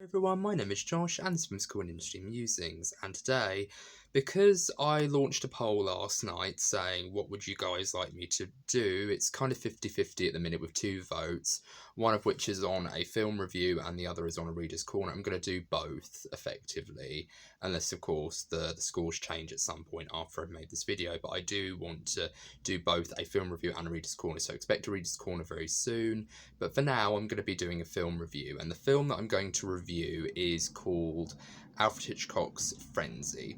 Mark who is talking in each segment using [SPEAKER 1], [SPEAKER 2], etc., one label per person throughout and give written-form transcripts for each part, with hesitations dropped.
[SPEAKER 1] Everyone, my name is Josh and this is Whimsical and Industry Musings, and today, because I launched a poll last night saying what would you guys like me to do, it's kind of 50-50 at the minute with two votes, one of which is on a film review and the other is on a reader's corner. I'm going to do both effectively, unless of course the scores change at some point after I've made this video, but I do want to do both a film review and a reader's corner, so expect a reader's corner very soon. But for now, I'm going to be doing a film review, and the film that I'm going to review is called Alfred Hitchcock's Frenzy.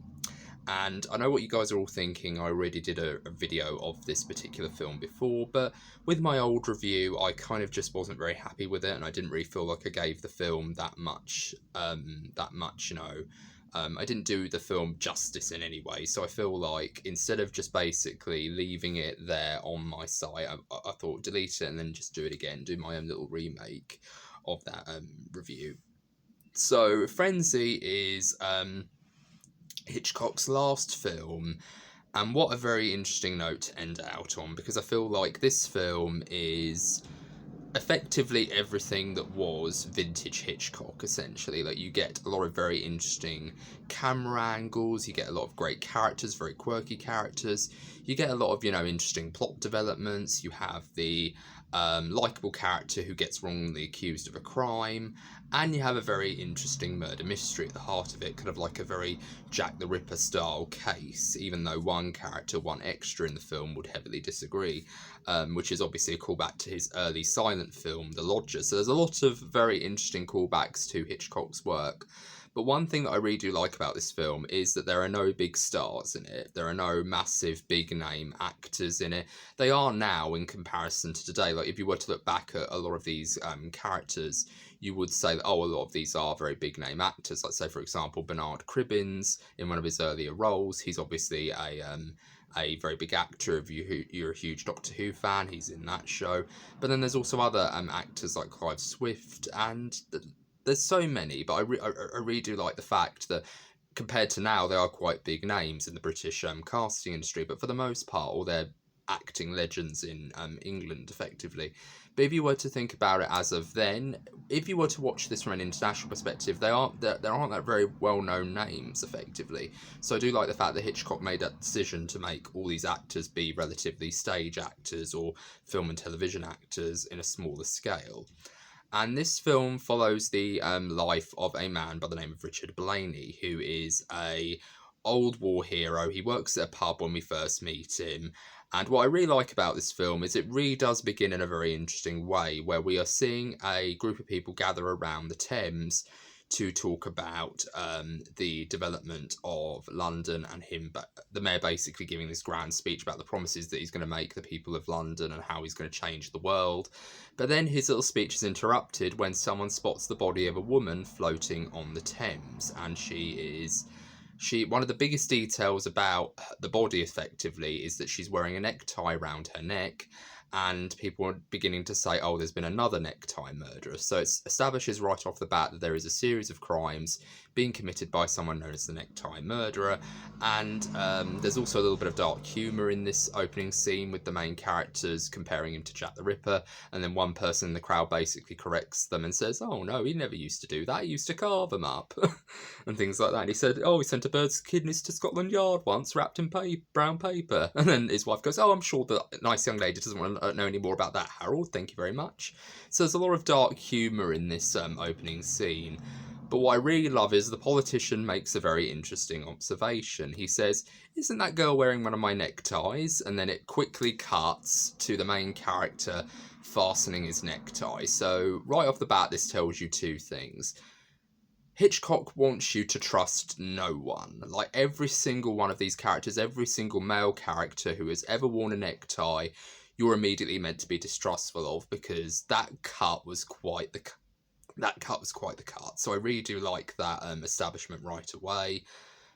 [SPEAKER 1] And I know what you guys are all thinking, I already did a video of this particular film before, but with my old review, I kind of just wasn't very happy with it, and I didn't really feel like I gave the film that much, I didn't do the film justice in any way, so I feel like instead of just basically leaving it there on my site, I thought delete it and then just do it again, do my own little remake of that review. So Frenzy is Hitchcock's last film, and what a very interesting note to end out on, because I feel like this film is effectively everything that was vintage Hitchcock, essentially. Like, you get a lot of very interesting camera angles, you get a lot of great characters, very quirky characters, you get a lot of, interesting plot developments, you have the likeable character who gets wrongly accused of a crime, and you have a very interesting murder mystery at the heart of it, kind of like a very Jack the Ripper style case, even though one character, one extra in the film, would heavily disagree, which is obviously a callback to his early silent film, The Lodger. So there's a lot of very interesting callbacks to Hitchcock's work. But one thing that I really do like about this film is that there are no big stars in it. There are no massive big name actors in it. They are now in comparison to today. Like, if you were to look back at a lot of these characters, you would say that, a lot of these are very big name actors. Like, say, for example, Bernard Cribbins in one of his earlier roles. He's obviously a very big actor. If you're a huge Doctor Who fan, he's in that show. But then there's also other actors like Clive Swift, and there's so many, but I really do like the fact that compared to now, they are quite big names in the British casting industry, but for the most part, all they're acting legends in England, effectively. But if you were to think about it as of then, if you were to watch this from an international perspective, there aren't that very well-known names, effectively. So I do like the fact that Hitchcock made that decision to make all these actors be relatively stage actors or film and television actors in a smaller scale. And this film follows the life of a man by the name of Richard Blaney, who is a old war hero. He works at a pub when we first meet him. And what I really like about this film is it really does begin in a very interesting way, where we are seeing a group of people gather around the Thames to talk about the development of London, and the mayor basically giving this grand speech about the promises that he's going to make the people of London and how he's going to change the world. But then his little speech is interrupted when someone spots the body of a woman floating on the Thames, and one of the biggest details about the body, effectively, is that she's wearing a necktie around her neck, and people are beginning to say, there's been another necktie murderer. So it establishes right off the bat that there is a series of crimes being committed by someone known as the Necktie Murderer, and there's also a little bit of dark humour in this opening scene with the main characters comparing him to Jack the Ripper, and then one person in the crowd basically corrects them and says, oh no, he never used to do that, he used to carve them up, and things like that. And he said, he sent a bird's kidneys to Scotland Yard once, wrapped in brown paper. And then his wife goes, I'm sure the nice young lady doesn't want to know any more about that, Harold, thank you very much. So there's a lot of dark humour in this opening scene. But what I really love is the politician makes a very interesting observation. He says, isn't that girl wearing one of my neckties? And then it quickly cuts to the main character fastening his necktie. So right off the bat, this tells you two things. Hitchcock wants you to trust no one. Like, every single one of these characters, every single male character who has ever worn a necktie, you're immediately meant to be distrustful of, because that cut was quite the cut. So I really do like that establishment right away.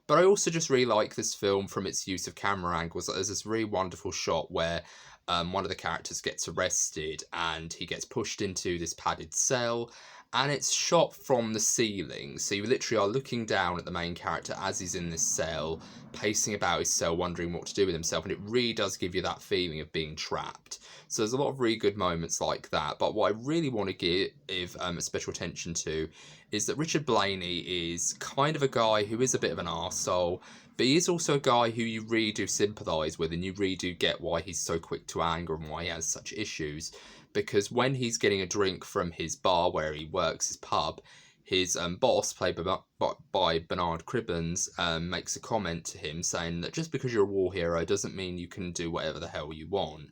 [SPEAKER 1] But I also just really like this film from its use of camera angles. There's this really wonderful shot where one of the characters gets arrested and he gets pushed into this padded cell, and it's shot from the ceiling, so you literally are looking down at the main character as he's in this cell, pacing about his cell, wondering what to do with himself, and it really does give you that feeling of being trapped. So there's a lot of really good moments like that, but what I really want to give a special attention to is that Richard Blaney is kind of a guy who is a bit of an arsehole, but he is also a guy who you really do sympathise with, and you really do get why he's so quick to anger and why he has such issues. Because when he's getting a drink from his bar where he works, his pub, his boss, played by Bernard Cribbins, makes a comment to him saying that just because you're a war hero doesn't mean you can do whatever the hell you want.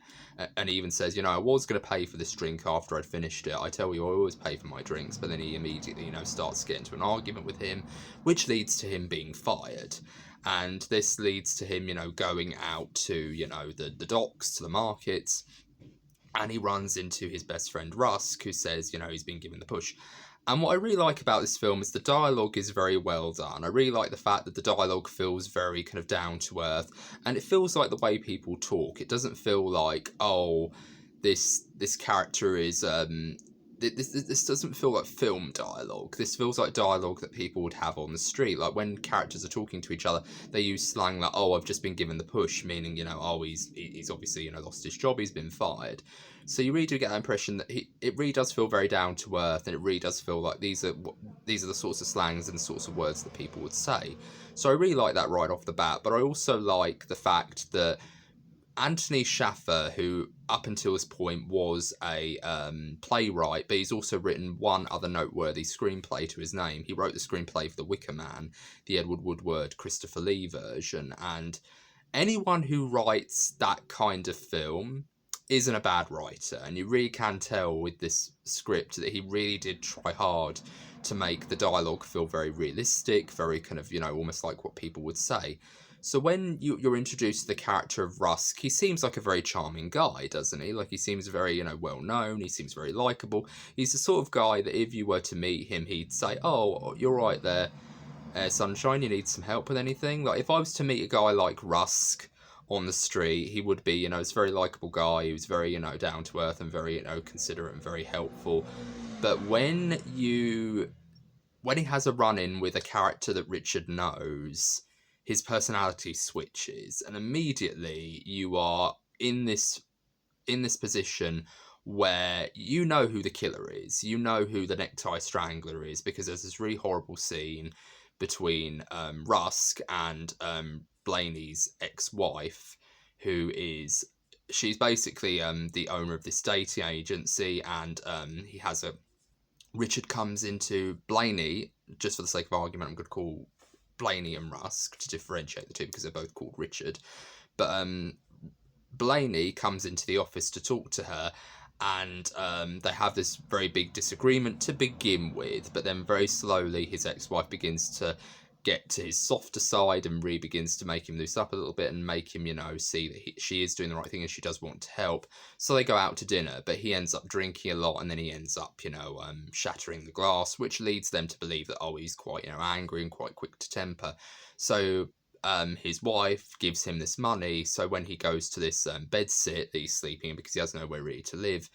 [SPEAKER 1] And he even says, I was going to pay for this drink after I'd finished it. I tell you, I always pay for my drinks. But then he immediately, starts to get into an argument with him, which leads to him being fired. And this leads to him, going out to, the docks, to the markets. And he runs into his best friend Rusk, who says, he's been given the push. And what I really like about this film is the dialogue is very well done. I really like the fact that the dialogue feels very kind of down to earth, and it feels like the way people talk. It doesn't feel like, this character is this doesn't feel like film dialogue. This feels like dialogue that people would have on the street. Like when characters are talking to each other, they use slang like, I've just been given the push, meaning, he's obviously, lost his job, he's been fired. So you really do get that impression that it really does feel very down to earth, and it really does feel like these are the sorts of slangs and sorts of words that people would say. So I really like that right off the bat, but I also like the fact that Anthony Shaffer, who up until this point was a playwright, but he's also written one other noteworthy screenplay to his name. He wrote the screenplay for The Wicker Man, the Edward Woodward, Christopher Lee version, and anyone who writes that kind of film isn't a bad writer, and you really can tell with this script that he really did try hard to make the dialogue feel very realistic, very kind of, almost like what people would say. So when you're introduced to the character of Rusk, he seems like a very charming guy, doesn't he? Like, he seems very, well known, he seems very likeable. He's the sort of guy that if you were to meet him, he'd say, you're right there, Sunshine, you need some help with anything? Like, if I was to meet a guy like Rusk on the street, he would be, it's a very likeable guy, he was very, down to earth and very, considerate and very helpful. But when he has a run-in with a character that Richard knows, his personality switches, and immediately you are in this position where you know who the killer is, you know who the Necktie Strangler is, because there's this really horrible scene between Rusk and Blaney's ex-wife, she's basically the owner of this dating agency, and Richard comes into Blaney, just for the sake of argument, I'm going to call Blaney and Rusk to differentiate the two because they're both called Richard. But Blaney comes into the office to talk to her, and they have this very big disagreement to begin with, but then very slowly his ex-wife begins to get to his softer side and really begins to make him loose up a little bit and make him, see that she is doing the right thing and she does want to help. So they go out to dinner, but he ends up drinking a lot, and then he ends up, shattering the glass, which leads them to believe that, he's quite, angry and quite quick to temper. So his wife gives him this money, so when he goes to this bedsit that he's sleeping in because he has nowhere really to live,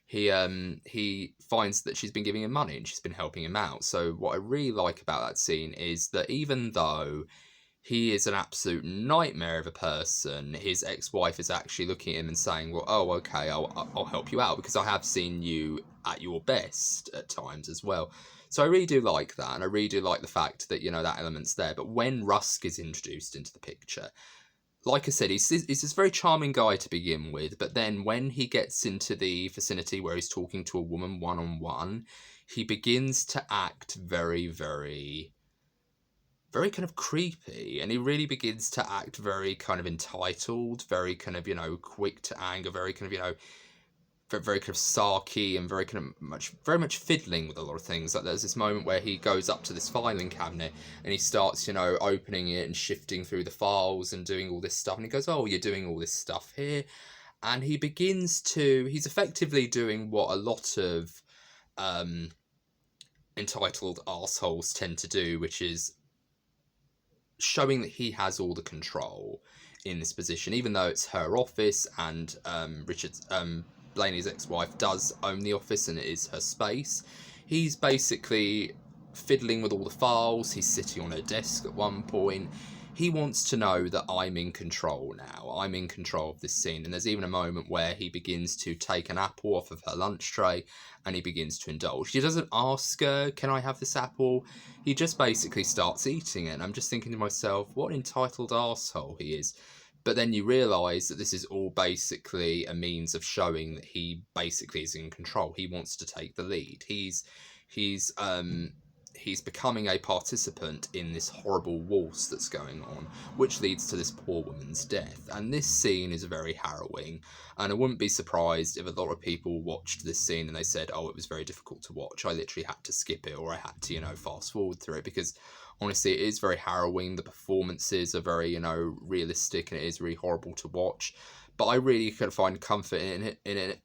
[SPEAKER 1] he finds that she's been giving him money and she's been helping him out. So what I really like about that scene is that even though he is an absolute nightmare of a person, his ex-wife is actually looking at him and saying, well, okay, I'll help you out because I have seen you at your best at times as well. So I really do like that, and I really do like the fact that, that element's there. But when Rusk is introduced into the picture, like I said, he's this very charming guy to begin with, but then when he gets into the vicinity where he's talking to a woman one-on-one, he begins to act very, very, very kind of creepy, and he really begins to act very kind of entitled, very kind of, quick to anger, very kind of, very kind of sarky and very much fiddling with a lot of things. Like there's this moment where he goes up to this filing cabinet and he starts, opening it and shifting through the files and doing all this stuff. And he goes, you're doing all this stuff here. And he's effectively doing what a lot of entitled arseholes tend to do, which is showing that he has all the control in this position, even though it's her office and Blaney's ex-wife does own the office and it is her space. he's basically fiddling with all the files. He's sitting on her desk at one point. He wants to know that I'm in control now. I'm in control of this scene. And there's even a moment where he begins to take an apple off of her lunch tray and he begins to indulge. He doesn't ask her, can I have this apple? He just basically starts eating it. And I'm just thinking to myself, what an entitled arsehole he is. But then you realise that this is all basically a means of showing that he basically is in control. He wants to take the lead. He's becoming a participant in this horrible waltz that's going on, which leads to this poor woman's death. And this scene is very harrowing, and I wouldn't be surprised if a lot of people watched this scene and they said, oh, it was very difficult to watch. I literally had to skip it, or I had to, fast forward through it, because honestly, it is very harrowing. The performances are very, realistic, and it is really horrible to watch. But I really could find comfort in it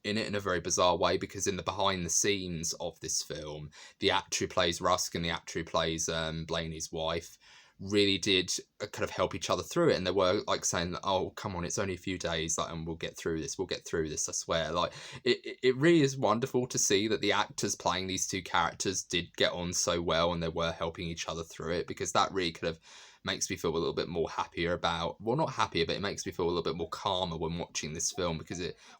[SPEAKER 1] in a very bizarre way, because in the behind the scenes of this film, the actor who plays Rusk and the actor who plays Blaney's wife really did kind of help each other through it. And they were like saying that, oh, come on, it's only a few days, and we'll get through this, I swear. Like, it really is wonderful to see that the actors playing these two characters did get on so well, and they were helping each other through it, because that really kind of makes me feel a little bit more happier about, well, not happier, but it makes me feel a little bit more calmer when watching this film,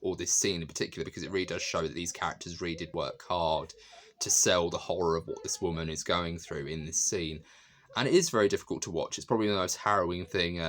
[SPEAKER 1] or this scene in particular, because it really does show that these characters really did work hard to sell the horror of what this woman is going through in this scene. And it is very difficult to watch. It's probably the most harrowing thing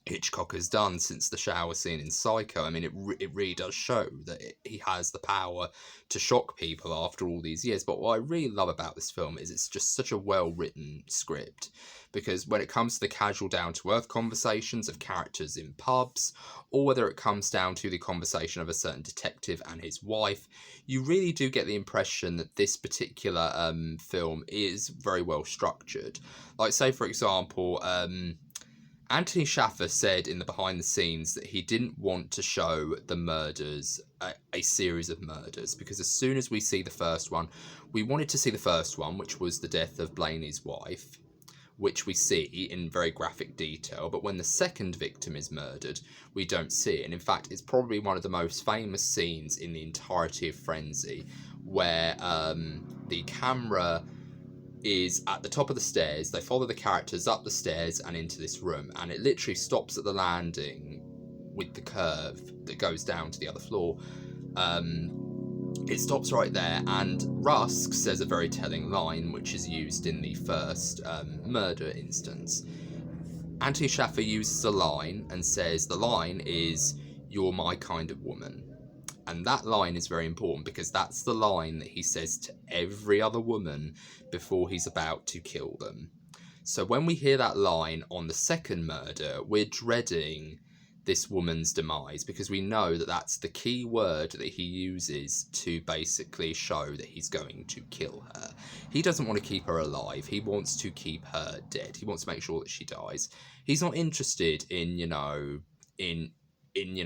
[SPEAKER 1] Hitchcock has done since the shower scene in Psycho. I mean, it really does show that he has the power to shock people after all these years. But what I really love about this film is it's just such a well-written script. Because when it comes to the casual, down-to-earth conversations of characters in pubs, or whether it comes down to the conversation of a certain detective and his wife, you really do get the impression that this particular film is very well structured. Like, say, for example, Anthony Shaffer said in the behind the scenes that he didn't want to show the murders, a series of murders, because as soon as we see the first one, we wanted to see the first one, which was the death of Blaney's wife, which we see in very graphic detail, but when the second victim is murdered, we don't see it. And in fact, it's probably one of the most famous scenes in the entirety of Frenzy, where the camera is at the top of the stairs. They follow the characters up the stairs and into this room, and it literally stops at the landing with the curve that goes down to the other floor. It stops right there, and Rusk says a very telling line, which is used in the first murder instance. Anthony Shaffer uses a line and says the line is, "You're my kind of woman." And that line is very important, because that's the line that he says to every other woman before he's about to kill them. So when we hear that line on the second murder, we're dreading this woman's demise, because we know that that's the key word that he uses to basically show that he's going to kill her. He doesn't want to keep her alive. He wants to keep her dead. He wants to make sure that she dies. He's not interested in,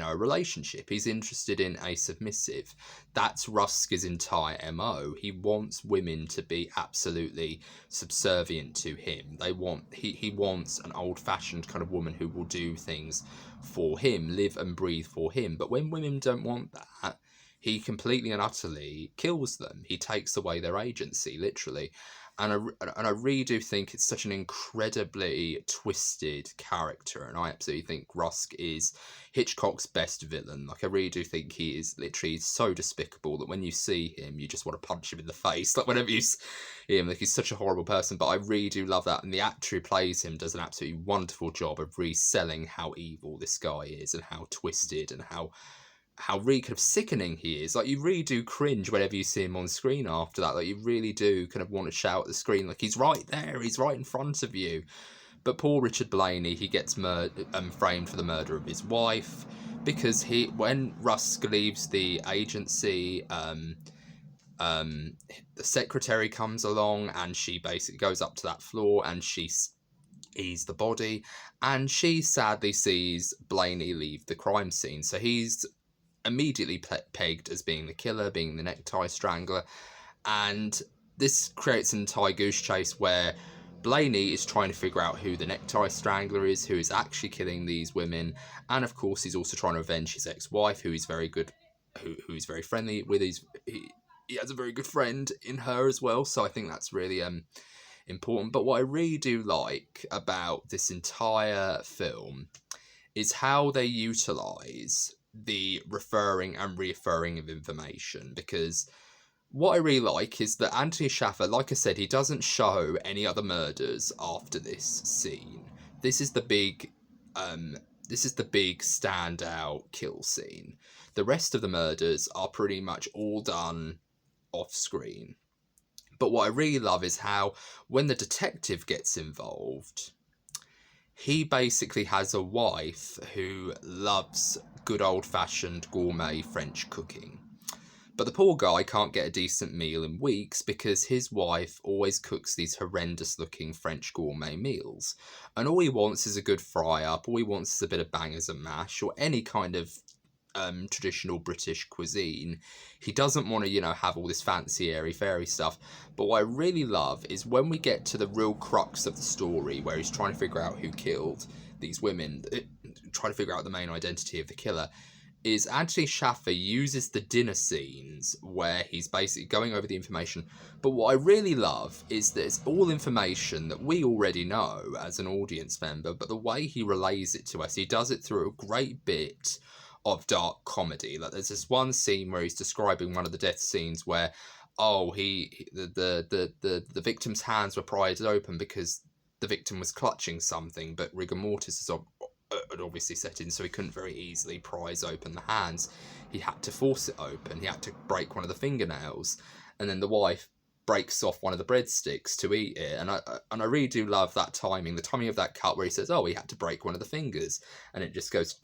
[SPEAKER 1] a relationship. He's interested in a submissive. That's Rusk's entire MO. He wants women to be absolutely subservient to him. He wants an old-fashioned kind of woman who will do things for him, live and breathe for him. But when women don't want that, he completely and utterly kills them. He takes away their agency, literally. And I really do think it's such an incredibly twisted character, and I absolutely think Rusk is Hitchcock's best villain. Like, I really do think he is literally so despicable that when you see him, you just want to punch him in the face. Like, whenever you see him, like, he's such a horrible person, but I really do love that, and the actor who plays him does an absolutely wonderful job of reselling how evil this guy is, and how twisted, and how really kind of sickening he is. Like, you really do cringe whenever you see him on screen after that. Like, you really do kind of want to shout at the screen, like, he's right there, he's right in front of you. But poor Richard Blaney, he gets framed for the murder of his wife, because when Rusk leaves the agency, the secretary comes along, and she basically goes up to that floor, and she sees the body, and she sadly sees Blaney leave the crime scene. So he's immediately pegged as being the killer, being the necktie strangler, and this creates an entire goose chase where Blaney is trying to figure out who the necktie strangler is, who is actually killing these women, and of course he's also trying to avenge his ex-wife, who is very good, who's very friendly with he has a very good friend in her as well. So I think that's really important. But what I really do like about this entire film is how they utilize the referring and referring of information, because what I really like is that Anthony Shaffer, like I said, he doesn't show any other murders after this scene. This is the big standout kill scene. The rest of the murders are pretty much all done off screen. But what I really love is how when the detective gets involved, he basically has a wife who loves good old-fashioned gourmet French cooking. But the poor guy can't get a decent meal in weeks because his wife always cooks these horrendous-looking French gourmet meals. And all he wants is a good fry-up, all he wants is a bit of bangers and mash, or any kind of traditional British cuisine. He doesn't want to, have all this fancy airy-fairy stuff. But what I really love is when we get to the real crux of the story, where he's trying to figure out who killed these women, trying to figure out the main identity of the killer, is Anthony Shaffer uses the dinner scenes where he's basically going over the information. But what I really love is that it's all information that we already know as an audience member, but the way he relays it to us, he does it through a great bit of dark comedy. Like there's this one scene where he's describing one of the death scenes where, the victim's hands were pried open because the victim was clutching something, but rigor mortis had obviously set in, so he couldn't very easily prise open the hands. He had to force it open. He had to break one of the fingernails, and then the wife breaks off one of the breadsticks to eat it. And I really do love that timing, the timing of that cut where he says, "Oh, he had to break one of the fingers," and it just goes,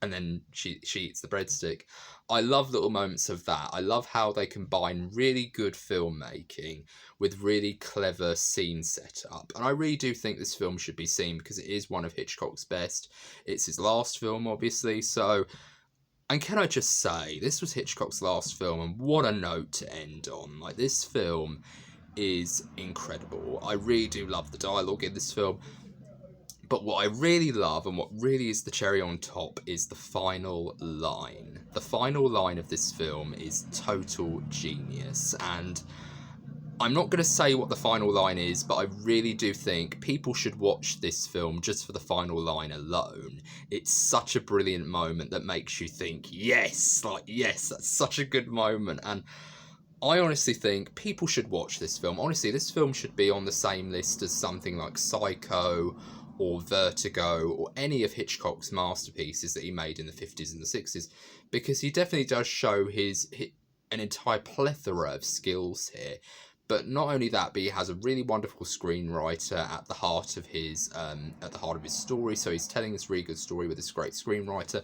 [SPEAKER 1] and then she eats the breadstick. I love little moments of that. I love how they combine really good filmmaking with really clever scene setup. And I really do think this film should be seen because it is one of Hitchcock's best. It's his last film, obviously. So, and can I just say, this was Hitchcock's last film, and what a note to end on. Like, this film is incredible. I really do love the dialogue in this film. But what I really love, and what really is the cherry on top, is the final line. The final line of this film is total genius. And I'm not going to say what the final line is, but I really do think people should watch this film just for the final line alone. It's such a brilliant moment that makes you think, yes, that's such a good moment. And I honestly think people should watch this film. Honestly, this film should be on the same list as something like Psycho or Vertigo or any of Hitchcock's masterpieces that he made in the 50s and the 60s, because he definitely does show an entire plethora of skills here. But not only that, but he has a really wonderful screenwriter at the heart of his story. So he's telling this really good story with this great screenwriter.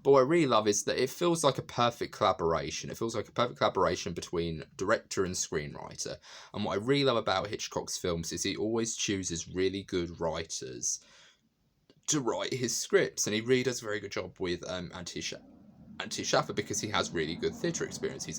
[SPEAKER 1] But what I really love is that it feels like a perfect collaboration. It feels like a perfect collaboration between director and screenwriter. And what I really love about Hitchcock's films is he always chooses really good writers to write his scripts. And he really does a very good job with Anthony Shaffer because he has really good theatre experience. He's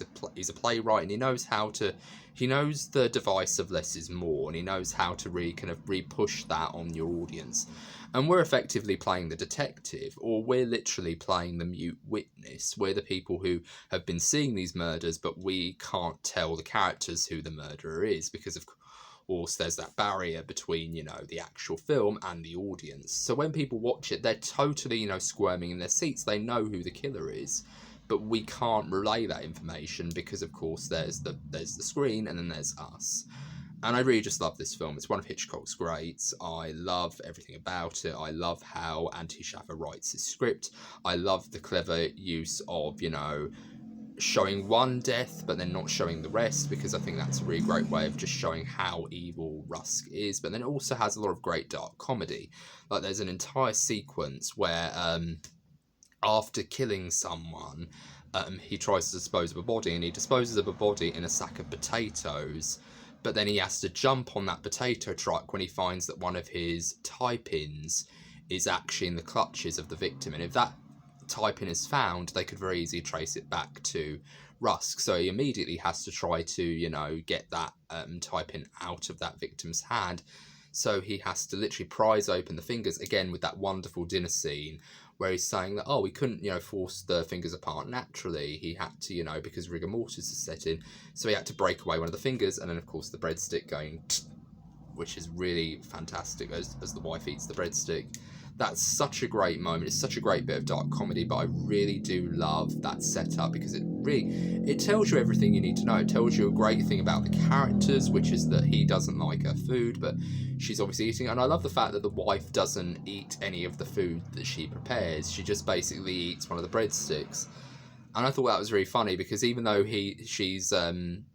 [SPEAKER 1] a playwright, and he knows the device of less is more, and he knows how to really kind of re-push that on your audience. And we're effectively playing the detective, or we're literally playing the mute witness. We're the people who have been seeing these murders, but we can't tell the characters who the murderer is because, of course, there's that barrier between, the actual film and the audience. So when people watch it, they're totally, squirming in their seats. They know who the killer is, but we can't relay that information because, of course, there's the screen and then there's us. And I really just love this film. It's one of Hitchcock's greats. I love everything about it. I love how Anthony Shaffer writes his script. I love the clever use of, showing one death but then not showing the rest, because I think that's a really great way of just showing how evil Rusk is. But then it also has a lot of great dark comedy. Like there's an entire sequence where after killing someone, he tries to dispose of a body, and he disposes of a body in a sack of potatoes. But then he has to jump on that potato truck when he finds that one of his tie-pins is actually in the clutches of the victim. And if that tie-pin is found, they could very easily trace it back to Rusk. So he immediately has to try to, get that tie-pin out of that victim's hand. So he has to literally prise open the fingers, again with that wonderful dinner scene where he's saying that, oh, he couldn't, force the fingers apart naturally. He had to, because rigor mortis is set in, so he had to break away one of the fingers, and then, of course, the breadstick going, which is really fantastic as the wife eats the breadstick. That's such a great moment. It's such a great bit of dark comedy, but I really do love that setup because it tells you everything you need to know. It tells you a great thing about the characters, which is that he doesn't like her food, but she's obviously eating it. And I love the fact that the wife doesn't eat any of the food that she prepares. She just basically eats one of the breadsticks. And I thought that was really funny because even though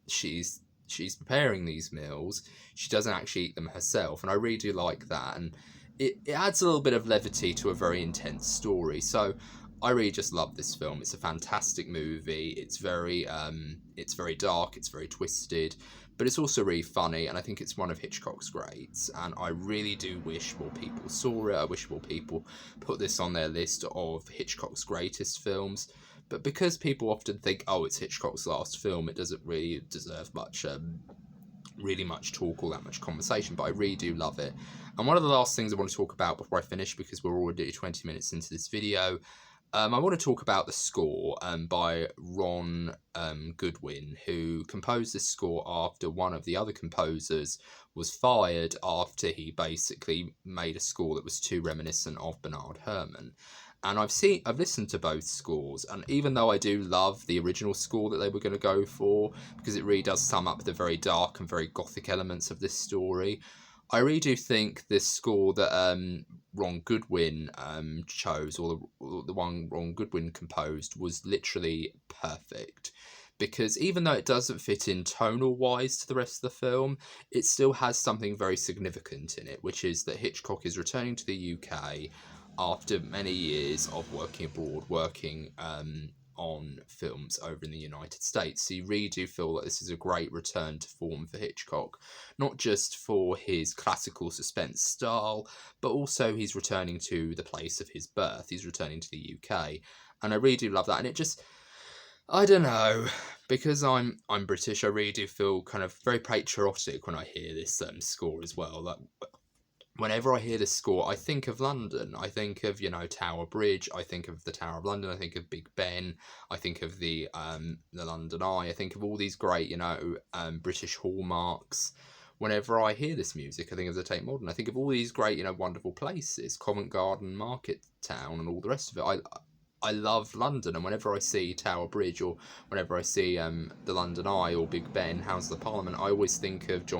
[SPEAKER 1] she's preparing these meals, she doesn't actually eat them herself, and I really do like that. And it adds a little bit of levity to a very intense story. So I really just love this film. It's a fantastic movie. It's very dark. It's very twisted, but it's also really funny. And I think it's one of Hitchcock's greats. And I really do wish more people saw it. I wish more people put this on their list of Hitchcock's greatest films. But because people often think, oh, it's Hitchcock's last film, it doesn't really deserve much talk or that much conversation, but I really do love it. And one of the last things I want to talk about before I finish, because we're already 20 minutes into this video, I want to talk about the score by Ron Goodwin, who composed this score after one of the other composers was fired after he basically made a score that was too reminiscent of Bernard Herrmann. And I've listened to both scores, and even though I do love the original score that they were going to go for, because it really does sum up the very dark and very gothic elements of this story, I really do think this score that Ron Goodwin chose, or the one Ron Goodwin composed, was literally perfect. Because even though it doesn't fit in tonal-wise to the rest of the film, it still has something very significant in it, which is that Hitchcock is returning to the UK after many years of working abroad, working on films over in the United States. So you really do feel that this is a great return to form for Hitchcock, not just for his classical suspense style, but also he's returning to the place of his birth. He's returning to the UK, and I really do love that. And it just, I don't know, because I'm British, I really do feel kind of very patriotic when I hear this score as well. Like, whenever I hear this score, I think of London. I think of, Tower Bridge. I think of the Tower of London. I think of Big Ben. I think of the London Eye. I think of all these great, British hallmarks. Whenever I hear this music, I think of the Tate Modern. I think of all these great, wonderful places, Covent Garden, Market Town, and all the rest of it. I love London, and whenever I see Tower Bridge, or whenever I see the London Eye or Big Ben, House of the Parliament, I always think of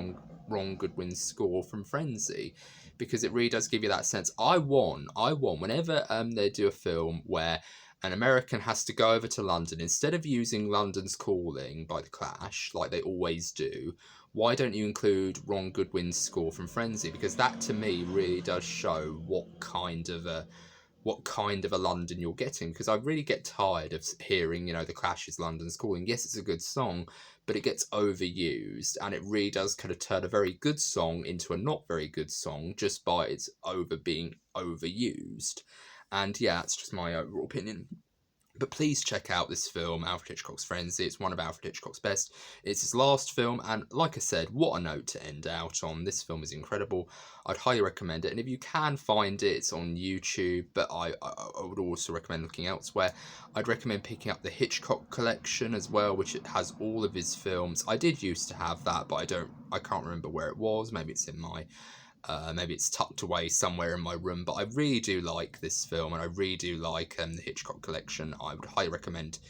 [SPEAKER 1] Ron Goodwin's score from Frenzy, because it really does give you that sense. I want whenever they do a film where an American has to go over to London, instead of using London's Calling by The Clash like they always do, why don't you include Ron Goodwin's score from Frenzy? Because that to me really does show what kind of a London you're getting, because I really get tired of hearing, The Clash's London's Calling. Yes, it's a good song, but it gets overused, and it really does kind of turn a very good song into a not very good song just by its being overused. And yeah, that's just my overall opinion. But please check out this film, Alfred Hitchcock's Frenzy. It's one of Alfred Hitchcock's best. It's his last film, and like I said, what a note to end out on. This film is incredible. I'd highly recommend it, and if you can find it, it's on YouTube, but I would also recommend looking elsewhere. I'd recommend picking up the Hitchcock collection as well, which it has all of his films. I did used to have that, but I can't remember where it was. Maybe it's in my... maybe it's tucked away somewhere in my room, but I really do like this film, and I really do like the Hitchcock collection. I would highly recommend,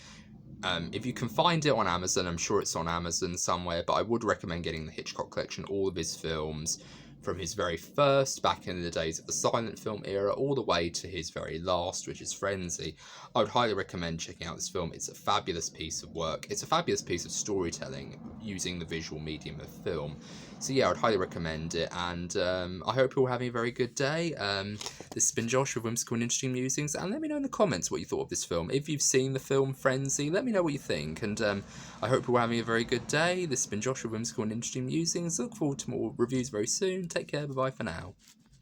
[SPEAKER 1] if you can find it on Amazon, I'm sure it's on Amazon somewhere, but I would recommend getting the Hitchcock collection, all of his films, from his very first, back in the days of the silent film era, all the way to his very last, which is Frenzy. I would highly recommend checking out this film. It's a fabulous piece of work. It's a fabulous piece of storytelling using the visual medium of film. So yeah, I would highly recommend it, and I hope you're all having a very good day. This has been Josh with Whimsical and Interesting Musings, and let me know in the comments what you thought of this film. If you've seen the film Frenzy, let me know what you think, and I hope you're all having a very good day. This has been Josh with Whimsical and Interesting Musings. Look forward to more reviews very soon. Take care, bye-bye for now.